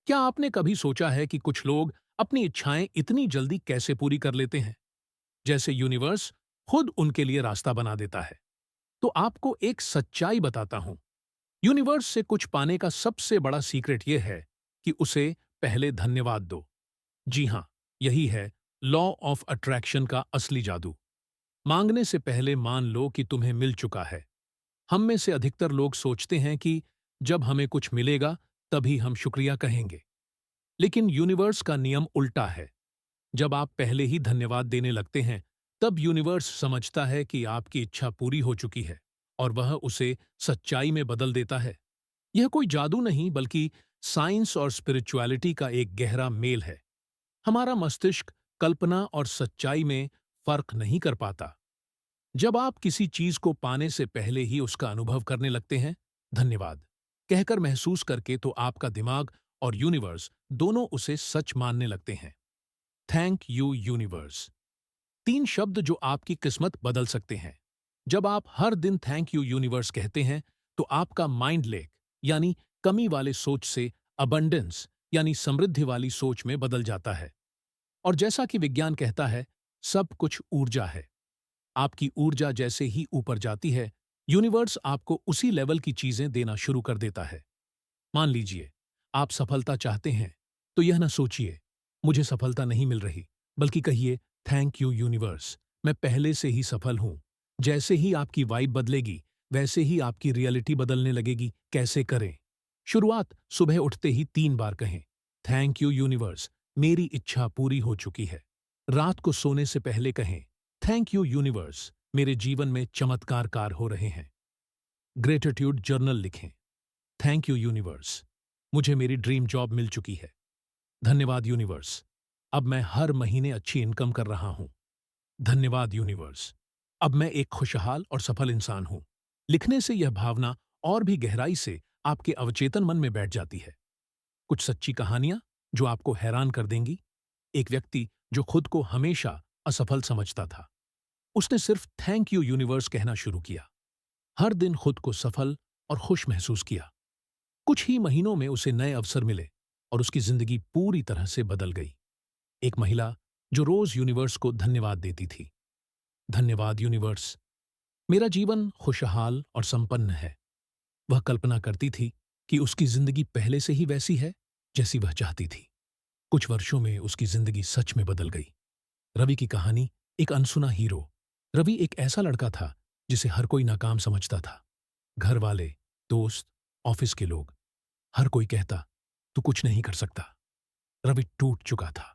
क्या आपने कभी सोचा है कि कुछ लोग अपनी इच्छाएं इतनी जल्दी कैसे पूरी कर लेते हैं, जैसे यूनिवर्स खुद उनके लिए रास्ता बना देता है? तो आपको एक सच्चाई बताता हूं। यूनिवर्स से कुछ पाने का सबसे बड़ा सीक्रेट यह है कि उसे पहले धन्यवाद दो। जी हां, यही है लॉ ऑफ अट्रैक्शन का असली जादू। मांगने से पहले मान लो कि तुम्हें मिल चुका है। हम में से अधिकतर लोग सोचते हैं कि जब हमें कुछ मिलेगा तभी हम शुक्रिया कहेंगे। लेकिन यूनिवर्स का नियम उल्टा है। जब आप पहले ही धन्यवाद देने लगते हैं, तब यूनिवर्स समझता है कि आपकी इच्छा पूरी हो चुकी है और वह उसे सच्चाई में बदल देता है। यह कोई जादू नहीं, बल्कि साइंस और स्पिरिचुअलिटी का एक गहरा मेल है। हमारा मस्तिष्क कल्पना और सच्चाई में फर्क नहीं कर पाता। जब आप किसी चीज को पाने से पहले ही उसका अनुभव करने लगते हैं, धन्यवाद कहकर महसूस करके, तो आपका दिमाग और यूनिवर्स दोनों उसे सच मानने लगते हैं। Thank you universe. तीन शब्द जो आपकी किस्मत बदल सकते हैं। जब आप हर दिन थैंक यू यूनिवर्स कहते हैं, तो आपका माइंड लेक यानी कमी वाले सोच से अबंडेंस यानी समृद्धि वाली सोच में बदल जाता है। और जैसा कि विज्ञान कहता है, सब कुछ ऊर्जा है। आपकी ऊर्जा जैसे ही ऊपर जाती है, यूनिवर्स आपको उसी लेवल की चीजें देना शुरू कर देता है। मान लीजिए, आप सफलता चाहते हैं, तो यह ना सोचिए मुझे सफलता नहीं मिल रही, बल्कि कहिए थैंक यू यूनिवर्स, मैं पहले से ही सफल हूं। जैसे ही आपकी वाइब बदलेगी, वैसे ही आपकी रियलिटी बदलने लगेगी। कैसे करें? शुरुआत सुबह उठते ही 3 बार कहें, थैंक यू यूनिवर्स, मेरी इच्छा पूरी हो चुकी है। रात को सोने से पहले कहें, थैंक यू यूनिवर्स, मेरे जीवन में चमत्कार हो रहे हैं। ग्रेटिट्यूड जर्नल लिखें, थैंक यू यूनिवर्स, मुझे मेरी ड्रीम जॉब मिल चुकी है। धन्यवाद यूनिवर्स, अब मैं हर महीने अच्छी इनकम कर रहा हूं। धन्यवाद यूनिवर्स, अब मैं एक खुशहाल और सफल इंसान हूं। लिखने से यह भावना और भी गहराई से आपके अवचेतन मन में बैठ जाती है। कुछ सच्ची कहानियां जो आपको हैरान कर देंगी। एक व्यक्ति जो खुद को हमेशा असफल समझता था, उसने सिर्फ थैंक यू यूनिवर्स कहना शुरू किया। हर दिन खुद को सफल और खुश महसूस किया। कुछ ही महीनों में उसे नए अवसर मिले और उसकी जिंदगी पूरी तरह से बदल गई। एक महिला जो रोज यूनिवर्स को धन्यवाद देती थी। धन्यवाद यूनिवर्स, मेरा जीवन खुशहाल और संपन्न है। वह कल्पना करती थी कि उसकी जिंदगी पहले से ही वैसी है जैसी वह चाहती थी। कुछ वर्षों में उसकी जिंदगी सच में बदल गई। रवि की कहानी। एक अनसुना हीरो। रवि एक ऐसा लड़का था जिसे हर कोई नाकाम समझता था। घर वाले, दोस्त, ऑफिस के लोग, हर कोई कहता तू कुछ नहीं कर सकता। रवि टूट चुका था।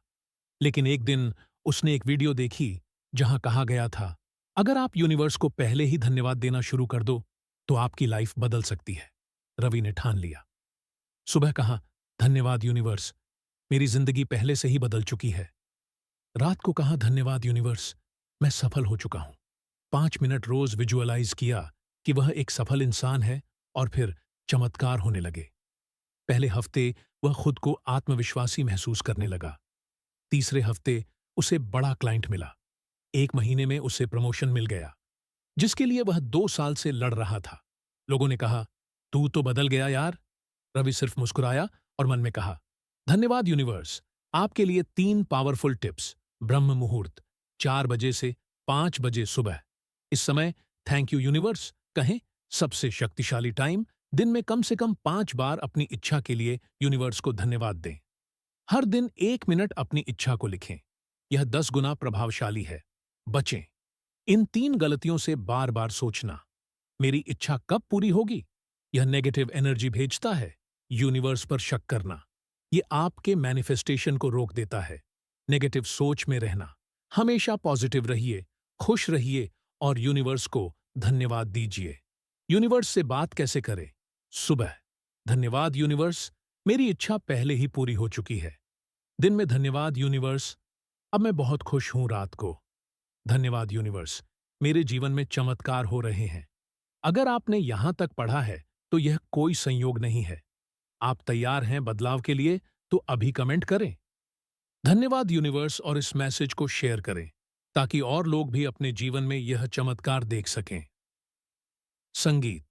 लेकिन एक दिन उसने एक वीडियो देखी जहां कहा गया था, अगर आप यूनिवर्स को पहले ही धन्यवाद देना शुरू कर दो, तो आपकी लाइफ बदल सकती है। रवि ने ठान लिया। सुबह कहा, धन्यवाद यूनिवर्स, मेरी जिंदगी पहले से ही बदल चुकी है। रात को कहा, धन्यवाद यूनिवर्स, मैं सफल हो चुका हूं। 5 मिनट रोज विजुअलाइज किया कि वह एक सफल इंसान है और फिर चमत्कार होने लगे। पहले हफ्ते वह खुद को आत्मविश्वासी महसूस करने लगा। तीसरे हफ्ते उसे बड़ा क्लाइंट मिला। 1 महीने में उसे प्रमोशन मिल गया, जिसके लिए वह 2 साल से लड़ रहा था। लोगों ने कहा, तू तो बदल गया यार। रवि सिर्फ मुस्कुराया और मन में कहा, धन्यवाद यूनिवर्स, आपके लिए 3 पावरफुल टिप्स। ब्रह्म मुहूर्त, 4 बजे से 5 बजे सुबह। इस समय थैंक यू यूनिवर्स कहें। सबसे शक्तिशाली टाइम। दिन में कम से कम 5 बार अपनी इच्छा के लिए यूनिवर्स को धन्यवाद दें। हर दिन 1 मिनट अपनी इच्छा को लिखें। यह 10 गुना प्रभावशाली है। बचें इन 3 गलतियों से। बार बार सोचना, मेरी इच्छा कब पूरी होगी, यह नेगेटिव एनर्जी भेजता है। यूनिवर्स पर शक करना, यह आपके मैनिफेस्टेशन को रोक देता है। नेगेटिव सोच में रहना, हमेशा पॉजिटिव रहिए, खुश रहिए और यूनिवर्स को धन्यवाद दीजिए। यूनिवर्स से बात कैसे करें? सुबह, धन्यवाद यूनिवर्स, मेरी इच्छा पहले ही पूरी हो चुकी है। दिन में, धन्यवाद यूनिवर्स, अब मैं बहुत खुश हूं। रात को, धन्यवाद यूनिवर्स, मेरे जीवन में चमत्कार हो रहे हैं। अगर आपने यहां तक पढ़ा है, तो यह कोई संयोग नहीं है। आप तैयार हैं बदलाव के लिए? तो अभी कमेंट करें, धन्यवाद यूनिवर्स, और इस मैसेज को शेयर करें ताकि और लोग भी अपने जीवन में यह चमत्कार देख सकें। संगीत।